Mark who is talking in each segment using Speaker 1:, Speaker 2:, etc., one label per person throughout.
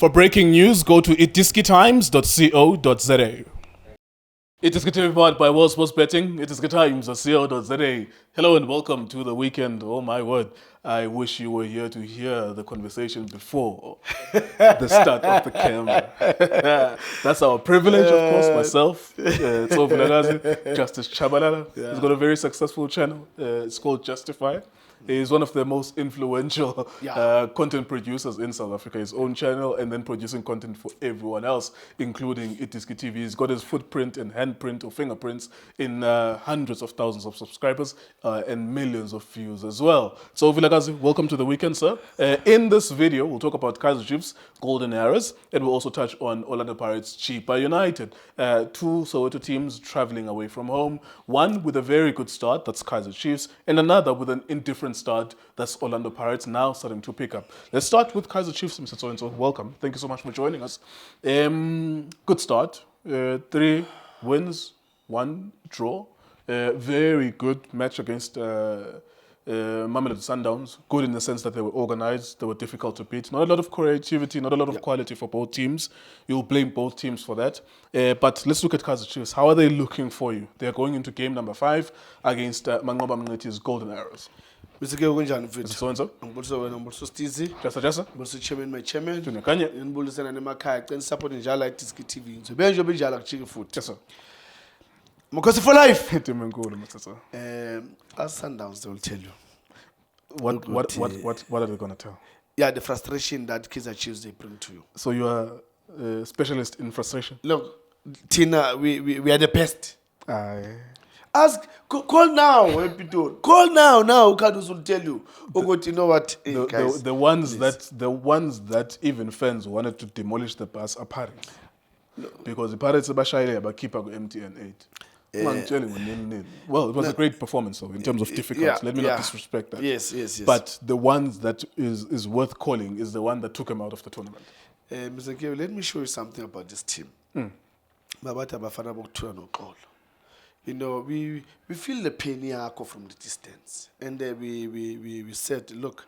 Speaker 1: For breaking news, go to iDiskiTimes.co.za. iDiskiTV powered by World Sports Betting. iDiskiTimes.co.za. Hello and welcome to the weekend. Oh my word. I wish you were here to hear the conversation before the start of the camera. That's our privilege, of course. Myself, Tso Vilakazi, Justice Chabalala. He's got a very successful channel. It's called Justify. He's one of the most influential content producers in South Africa. His own channel and then producing content for everyone else, including iDiskiTV. He's got his footprint and handprint or fingerprints in hundreds of thousands of subscribers and millions of views as well. So Vilakazi, welcome to the weekend, sir. In this video, we'll talk about Kaiser Chiefs, Golden Arrows, and we'll also touch on Orlando Pirates, Chippa United. Two Soweto teams traveling away from home. One with a very good start, that's Kaiser Chiefs, and another with an indifferent start, that's Orlando Pirates, now starting to pick up. Let's start with Kaiser Chiefs, Mr. So-and-so. Welcome. Thank you so much for joining us. Good start. 3 wins, 1 draw. Very good match against Mamelodi Sundowns. Good in the sense that they were organized, they were difficult to beat. Not a lot of creativity, not a lot of quality for both teams. You'll blame both teams for that. But let's look at Kaiser Chiefs. How are they looking for you? They're going into game number 5 against Mangoba Mngeti's Golden Arrows.
Speaker 2: Mr. Kunjani mfethu?
Speaker 1: So-and-so.
Speaker 2: Ngibulisa wena ngibulisa Stizi.
Speaker 1: Jasa.
Speaker 2: Ngibulisa chairman my chairman.
Speaker 1: Tunekanye.
Speaker 2: Ngibulisa nemakhaya cela support njalo iDiskiTV. Ngizobe nje benjalo akuchiki futhi.
Speaker 1: Yes, sir.
Speaker 2: Amakhosi for life.
Speaker 1: Team enkulu, Mr. Sir.
Speaker 2: As Sundowns they will tell you.
Speaker 1: What are they going to tell?
Speaker 2: Yeah, the frustration that Kaiser Chiefs they bring to you.
Speaker 1: So you are a specialist in frustration?
Speaker 2: Look, Tina, we are the best.
Speaker 1: Aye.
Speaker 2: Ask, call now, Epidor. Call now, Kadus will tell you. You know what, guys?
Speaker 1: The ones that even fans wanted to demolish the bus are Pirates. No. Because the Pirates are shy but keep up MTN 8. Well, it was a great performance though, in terms of difficulty. Let me not disrespect that.
Speaker 2: Yes.
Speaker 1: But the ones that is worth calling is the one that took him out of the tournament.
Speaker 2: Mr. Kev, let me show you something about this team. Abafana bokuthula noxolo. You know, we feel the pain from the distance. And we said, look,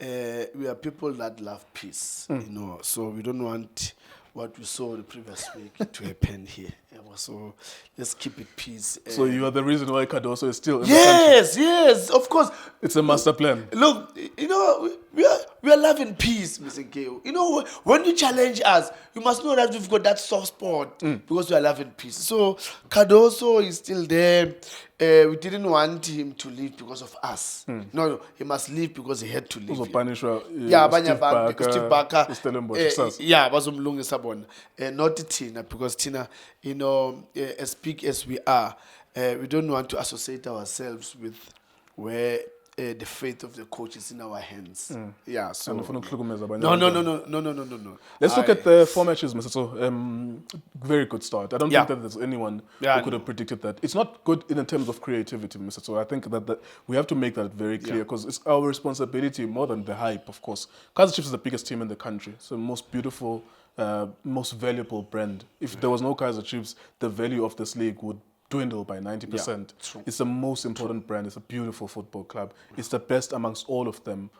Speaker 2: we are people that love peace, you know, so we don't want what we saw the previous week to happen here. So let's keep it peace.
Speaker 1: So you are the reason why Cardoso is still in the
Speaker 2: country? Yes, of course.
Speaker 1: It's a master plan.
Speaker 2: Look, you know, we are loving peace, Mr. Geo. You know, when you challenge us, you must know that we've got that soft spot because we are loving peace. So Cardoso is still there. We didn't want him to leave because of us. No, he must leave because he had to leave.
Speaker 1: Steve Barker,
Speaker 2: not Tina, because Tina, you know, as big as we are, we don't want to associate ourselves with where the fate of the coach is in our hands. Yeah, so no.
Speaker 1: Let's look at the 4 matches, Mr. So, very good start. I don't think that there's anyone who could have predicted that. It's not good in terms of creativity, Mr. So I think that we have to make that very clear because it's our responsibility more than the hype, of course. Kaiser Chiefs is the biggest team in the country. It's the most beautiful, most valuable brand. If there was no Kaiser Chiefs, the value of this league would dwindle by 90%. It's the most important brand. It's a beautiful football club. It's the best amongst all of them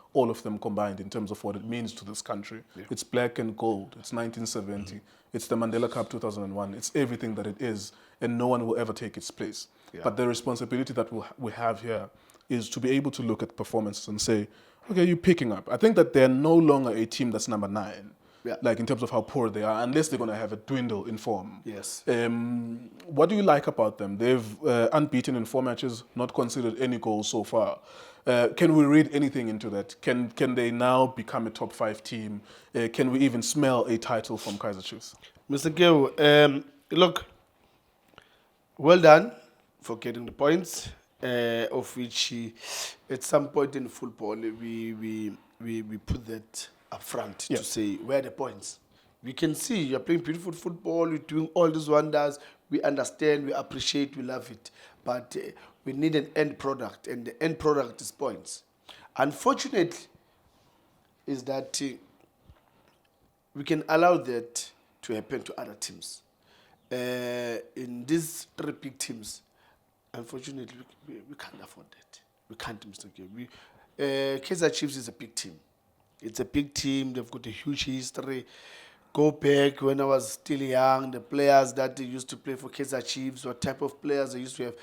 Speaker 1: combined in terms of what it means to this country. It's black and gold. It's 1970. It's the Mandela Cup 2001. It's everything that it is, and no one will ever take its place. But the responsibility that we have here is to be able to look at performances and say, okay, you're picking up. I think that they're no longer a team that's number 9. Like in terms of how poor they are, unless they're going to have a dwindle in form.
Speaker 2: Yes.
Speaker 1: What do you like about them? They've unbeaten in 4 matches, not considered any goals so far. Can we read anything into that? Can they now become a top 5 team? Can we even smell a title from Kaiser Chiefs?
Speaker 2: Mr. Gil, look, well done for getting the points, of which at some point in football we put that up front to say, where are the points? We can see you're playing beautiful football, you're doing all these wonders, we understand, we appreciate, we love it. But we need an end product, and the end product is points. Unfortunately, is that we can allow that to happen to other teams. In these 3 big teams, unfortunately, we can't afford that. We can't, Mr. K. Kaiser Chiefs is a big team. It's a big team. They've got a huge history. Go back when I was still young, the players that they used to play for Kaiser Chiefs, what type of players they used to have.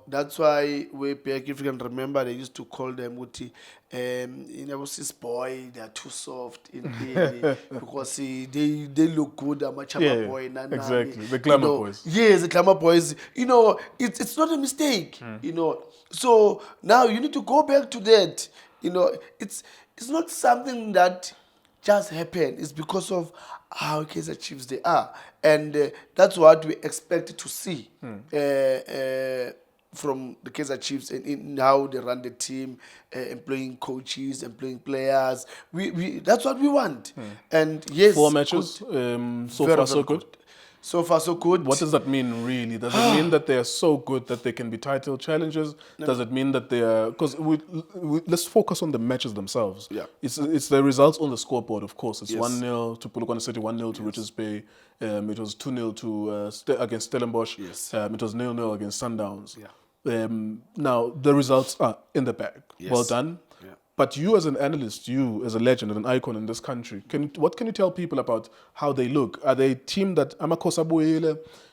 Speaker 2: That's why way back, if you can remember, they used to call them Uti, was this boy, they are too soft because they look good, I'm a chama boy,
Speaker 1: exactly. The glamour boys.
Speaker 2: Yes, the glamour boys. It's not a mistake. So now you need to go back to that. It's not something that just happened. It's because of how Kaiser Chiefs they are, and that's what we expect to see from the Kaiser Chiefs and in how they run the team, employing coaches, employing players. That's what we want. And yes,
Speaker 1: 4 matches, so far so good.
Speaker 2: So far, so good.
Speaker 1: What does that mean, really? Does it mean that they are so good that they can be title challengers? No. Does it mean that they are... Because let's focus on the matches themselves.
Speaker 2: Yeah.
Speaker 1: It's the results on the scoreboard, of course. It's 1-0 to Polokwane City, 1-0 to Richards Bay. It was 2-0 to against Stellenbosch.
Speaker 2: Yes.
Speaker 1: It was 0-0 against Sundowns.
Speaker 2: Yeah.
Speaker 1: Now, the results are in the bag.
Speaker 2: Yes.
Speaker 1: Well done. Yeah. But you as an analyst, you as a legend and an icon in this country, what can you tell people about how they look? Are they a team that Amakhosi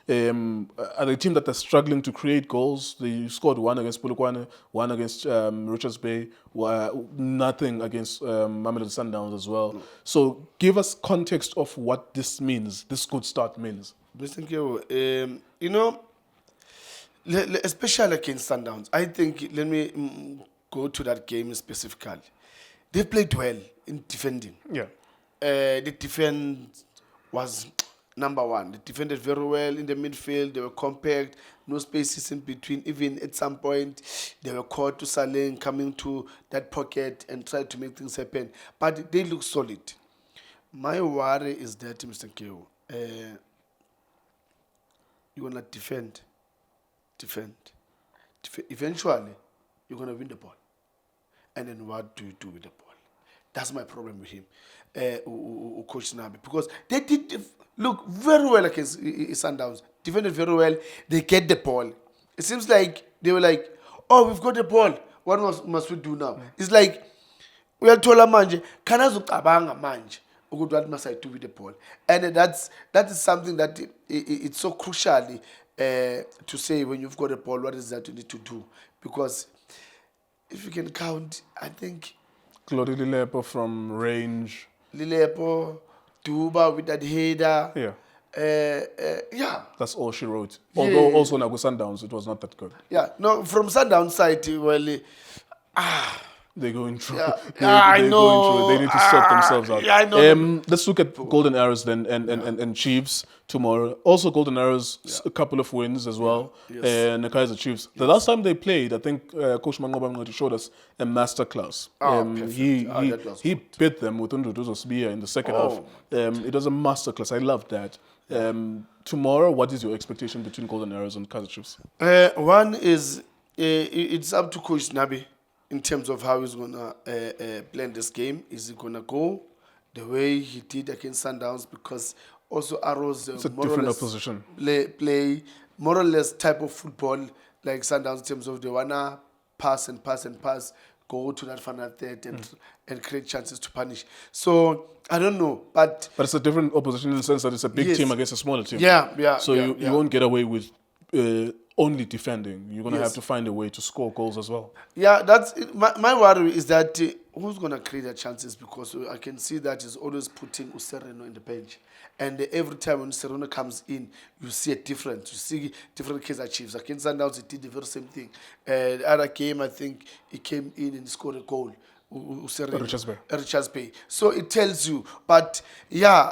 Speaker 1: are they a team that are struggling to create goals? They scored 1 against Polokwane, 1 against Richards Bay, nothing against Mamelodi Sundowns as well. No. So give us context of what this means, this good start means.
Speaker 2: Thank you. Especially against Sundowns, I think, let me go to that game specifically. They played well in defending.
Speaker 1: Yeah.
Speaker 2: The defense was number one. They defended very well in the midfield. They were compact, no spaces in between. Even at some point, they were caught to Saleng coming to that pocket and tried to make things happen. But they look solid. My worry is that, Mr. Keo, you're going to defend. Eventually, you're going to win the ball. And then what do you do with the ball? That's my problem with him, Coach Nabi. Because they did look very well against Sundowns. Defended very well. They get the ball. It seems like they were like, oh, we've got the ball. What must we do now? It's like, we are told manje, kanazucabanga manje. What must I do with the ball? And that is something that it's so crucial to say when you've got a ball, what is that you need to do? Because if you can count, I think...
Speaker 1: Claude Lilepo from range.
Speaker 2: Lilepo, Duba with that header.
Speaker 1: Yeah.
Speaker 2: Yeah.
Speaker 1: That's all she wrote. Although also Nagu Sundowns, it was not that good.
Speaker 2: Yeah. No, from Sundowns side, well...
Speaker 1: They're going through.
Speaker 2: Yeah.
Speaker 1: They're going through. They need to sort themselves out.
Speaker 2: Yeah, I know.
Speaker 1: Let's look at Golden Arrows then and Chiefs tomorrow. Also Golden Arrows, a couple of wins as well.
Speaker 2: Yes.
Speaker 1: And the Kaiser Chiefs. The last time they played, I think Coach Mangoba showed us a masterclass. He beat them with Unduduzo Sbia in the second half. It was a masterclass. I loved that. Tomorrow, what is your expectation between Golden Arrows and Kaiser Chiefs?
Speaker 2: One is, it's up to Coach Nabi. In terms of how he's going to plan this game. Is he going to go the way he did against Sundowns? Because also Arrows
Speaker 1: it's a different opposition.
Speaker 2: Play more or less type of football like Sundowns in terms of they want to pass, go to that final third and create chances to punish. So, I don't know. But
Speaker 1: it's a different opposition in the sense that it's a big team against a smaller team.
Speaker 2: Yeah.
Speaker 1: So you won't get away with... only defending. You're going to have to find a way to score goals as well. Yeah,
Speaker 2: that's it. My worry is that who's going to create the chances, because I can see that he's always putting Usereno in the bench. And every time when Usereno comes in, you see a difference. You see different Kaizer Chiefs. Against Sundowns, he did the very same thing. The other game, I think he came in and scored a goal. Richards Bay. So it tells you. But yeah,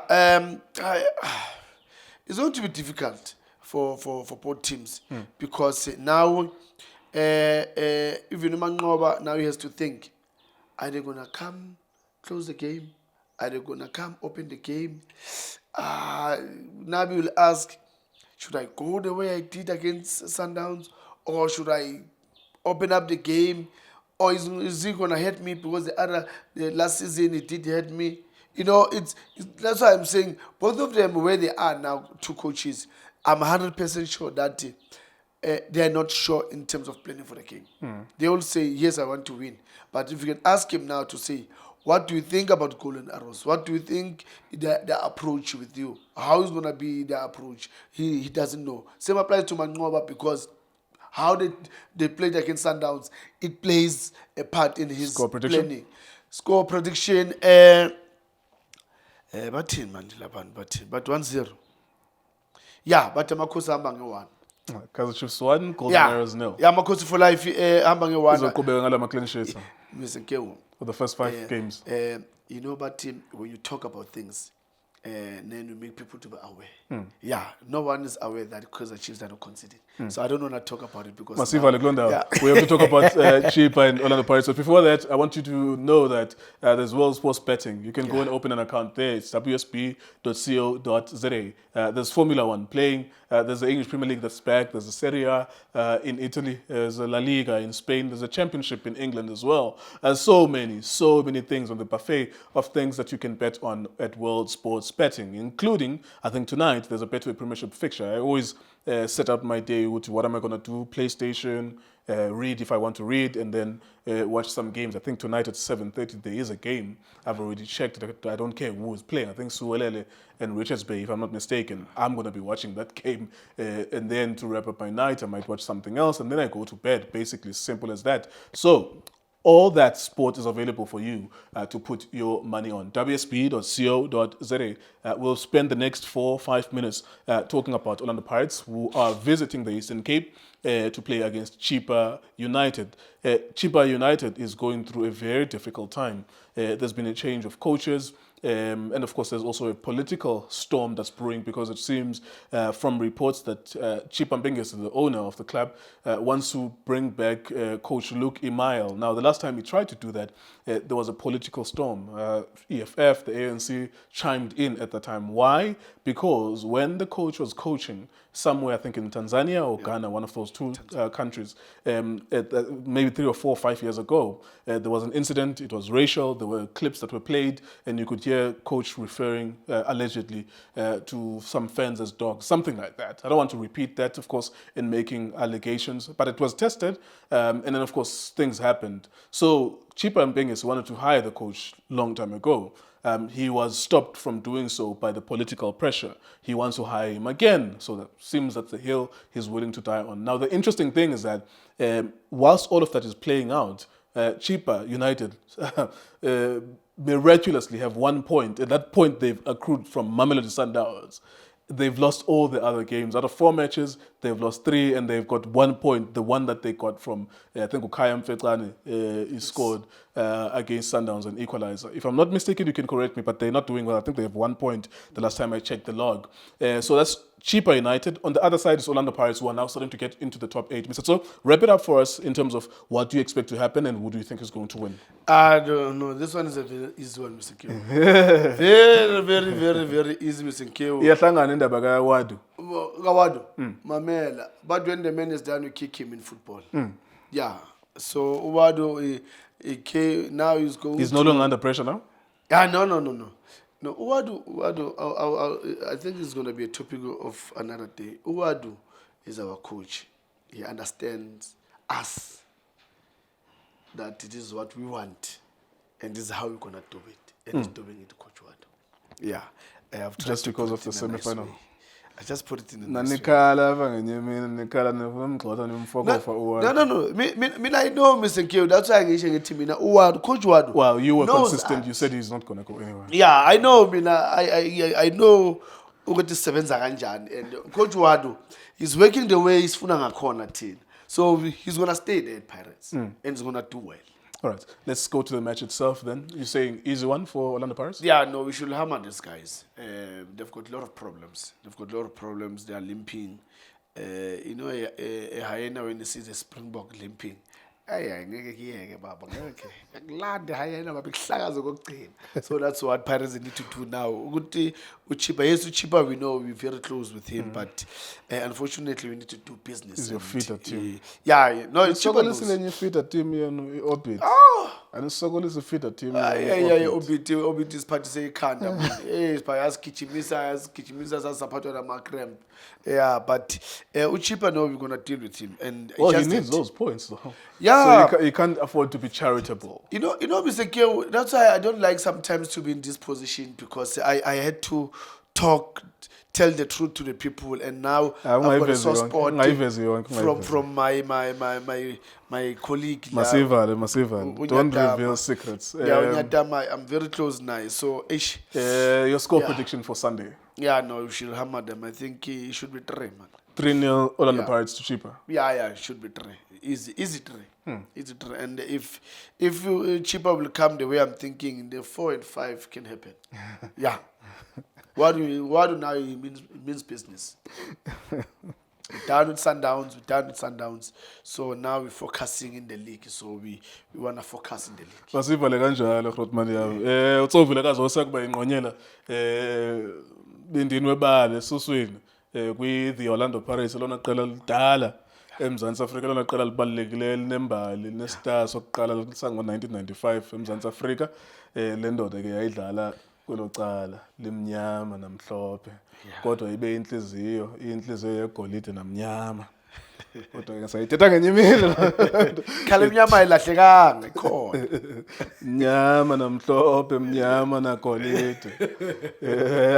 Speaker 2: it's going to be difficult for both teams because now even Mangoba now he has to think, are they gonna come close the game? Are they gonna come open the game? Nabi will ask, should I go the way I did against Sundowns, or should I open up the game, or is he gonna hurt me because the last season he did hurt me? That's why I'm saying both of them where they are now, two coaches, I'm 100% sure that they are not sure in terms of planning for the game. They all say, yes, I want to win. But if you can ask him now to say, What do you think about golden arrows? What do you think the approach with you? How is gonna be the approach? He doesn't know. Same applies to Manqoba because how they played against Sundowns, it plays a part in his
Speaker 1: Score prediction?
Speaker 2: planning. Score prediction, bathini manje labantu bathini? But 1-0. Yeah, but Amakhosi hamba nge-1.
Speaker 1: Kaiser Chiefs 1, Golden
Speaker 2: Yeah.
Speaker 1: Arrows 0.
Speaker 2: Yeah, Amakhosi for life hamba nge-1.
Speaker 1: Izoqhubeka ngala clean sheets
Speaker 2: Mr.
Speaker 1: for the first 5 games.
Speaker 2: You know, but when you talk about things, then you make people to be aware. Yeah, no one is aware that Kaiser Chiefs are not considered. So I don't want to talk about it because
Speaker 1: Massive
Speaker 2: now-
Speaker 1: Alexander.
Speaker 2: Yeah.
Speaker 1: We have to talk about Chippa and Orlando Pirates. But before that, I want you to know that there's World Sports Betting. You can go and open an account there. It's wsb.co.za. There's Formula One playing. There's the English Premier League that's back. There's the Serie A in Italy. There's a La Liga in Spain. There's a championship in England as well. So many things on the buffet of things that you can bet on at World Sports Betting, including, I think tonight, there's a Betway Premiership fixture. I always set up my day with what am I going to do, PlayStation, read if I want to read, and then watch some games. I think tonight at 7:30 there is a game. I've already checked. I don't care who is playing. I think Suwelele and Richards Bay, if I'm not mistaken. I'm going to be watching that game. And then to wrap up my night, I might watch something else, and then I go to bed. Basically, simple as that. So all that sport is available for you to put your money on. wsb.co.za. We'll spend the next 4 or 5 minutes talking about Orlando Pirates, who are visiting the Eastern Cape to play against Chippa United. Chippa United is going through a very difficult time. There's been a change of coaches. And of course, there's also a political storm that's brewing because it seems from reports that Chippa Mbengesi, the owner of the club, wants to bring back coach Luke Imail. Now, the last time he tried to do that, there was a political storm. EFF, the ANC, chimed in at the time. Why? Because when the coach was coaching somewhere, I think in Tanzania or Ghana, one of those two countries, maybe 3 or 4 or 5 years ago, there was an incident. It was racial. There were clips that were played, and you could hear coach referring allegedly to some fans as dogs, something like that. I don't want to repeat that, of course, in making allegations, but it was tested, and then, of course, things happened. So Chippa Mbengesi wanted to hire the coach long time ago. He was stopped from doing so by the political pressure. He wants to hire him again. So that seems that's the hill he's willing to die on. Now, the interesting thing is that whilst all of that is playing out, Chippa United miraculously have 1 point. And that point they've accrued from Mamelodi Sundowns. They've lost all the other games. Out of 4 matches, they've lost 3, and they've got 1 point. The one that they got from, I think, Ukaya Mfetlane, he scored against Sundowns, an equalizer. If I'm not mistaken, you can correct me, but they're not doing well. I think they have 1 point the last time I checked the log. So that's Chippa United. On the other side is Orlando Pirates, who are now starting to get into the top 8. Mr. Tso, wrap it up for us in terms of what do you expect to happen and who do you think is going to win?
Speaker 2: I don't know. This one is a very easy one, Mr. Q. Very, very, very, very easy, Mr. Q.
Speaker 1: Iyahlangana indaba kaWadu.
Speaker 2: Gawado, Mamela. But when the man is done, we kick him in football. Yeah. So Uwado, now he's going.
Speaker 1: He's no longer under pressure now?
Speaker 2: Yeah, no. No, Uwadu, I think it's going to be a topic of another day. Uwadu is our coach. He understands us, that it is what we want, and this is how we're going to do it. And he's doing it, Coach Uwadu. Yeah. I have tried
Speaker 1: Just
Speaker 2: to
Speaker 1: because
Speaker 2: put
Speaker 1: of
Speaker 2: it
Speaker 1: the
Speaker 2: in a nice
Speaker 1: semi-final?
Speaker 2: way. I just put it in a nice way.
Speaker 1: Nanikala vangenyemini nikala nemgxotha nemfokofa uWadu.
Speaker 2: No. Me, I know, Mr. Q. That's why I'm saying to me now. Uwadu, Coach Uwadu.
Speaker 1: Well, you were
Speaker 2: knows
Speaker 1: consistent.
Speaker 2: us.
Speaker 1: You said he's not going to go anywhere.
Speaker 2: Yeah, I know. I know ukuthi sebenza kanjani, and Coach Uwadu is working the way he's funa ngakhona thina. So he's gonna stay there at Pirates, and he's gonna do well.
Speaker 1: All right, let's go to the match itself then. You're saying easy one for Orlando Pirates?
Speaker 2: Yeah, no, we should hammer these guys. They've got a lot of problems. They are limping. You know, a hyena when you see the Springbok limping. So that's what Pirates need to do now. Chippa, we know we're very close with him, but unfortunately we need to do business.
Speaker 1: Is your feeder team?
Speaker 2: Yeah, no, it's Chippa.
Speaker 1: Sokolisi lenye feeder team in Orbit. And Sokolisi feeder team.
Speaker 2: Yeah, Orbit is part to say Kanda. Yes, by us Kichimisa supported a cramp. Yeah, but Chippa, no, we're gonna deal with him. And
Speaker 1: well, he needs those points though.
Speaker 2: Yeah, Yeah.
Speaker 1: So you can't afford to be charitable.
Speaker 2: You know, Mr. Keo, that's why I don't like sometimes to be in this position because I had to tell the truth to the people, and now I've got a soft spot from my colleague.
Speaker 1: Masivale. Don't reveal secrets.
Speaker 2: I'm very close now. So,
Speaker 1: Your score prediction for Sunday?
Speaker 2: Yeah, no, we should hammer them. I think it should be 3, man.
Speaker 1: 3-0 Orlando Pirates to Chippa.
Speaker 2: Yeah, it should be 3. Easy 3. Easy 3. And if Chippa will come the way I'm thinking, the 4 and 5 can happen. Yeah. What do now it means business. We're down with Sundowns. So now we're focusing in the league. So we want to focus in the league.
Speaker 1: Masivale kanjalo Grootman yami. Tso Vilakazi osakuba ingqonyela bendini webale suswini kwi the Orlando Pirates lona qela lidala eMzantsi Afrika lona qela libalekile elinembali nestar sokuqala lisango 1995 eMzantsi Afrika le ndoda ke yayidlala kwelo cala limnyama namhlophe kodwa ibe inhliziyo yegolide namnyama kodwa ke sayithetha ngenye imini
Speaker 2: khala emnyama ayilahlekanga ikhona
Speaker 1: mnyama namhlophe mnyama nagolide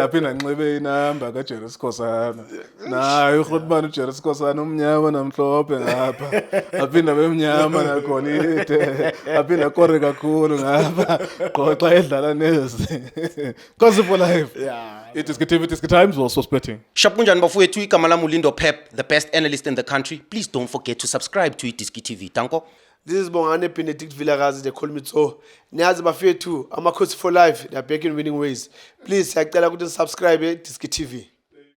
Speaker 1: aphinda nxibe inamba kaJerry Sikhosana naye uGrootman uJerry Sikhosana umnyama namhlophe ngapha aphinda bemnyama nagolide aphinda kore kakhulu ngapha qoxa edlala nezi cause for life iDiskiTV Times was betting.
Speaker 3: Shapunjani bafowethu igama lami uLindo Pep, the best analyst in the country. Please don't forget to subscribe to iDiskiTV. Danko.
Speaker 2: This is Bongane Benedict Vilakazi, they call me Tso. Niyazi bafethu, Amakhosi for life, they are back in winning ways. Please, siyacela ukuthi subscribe iDiskiTV.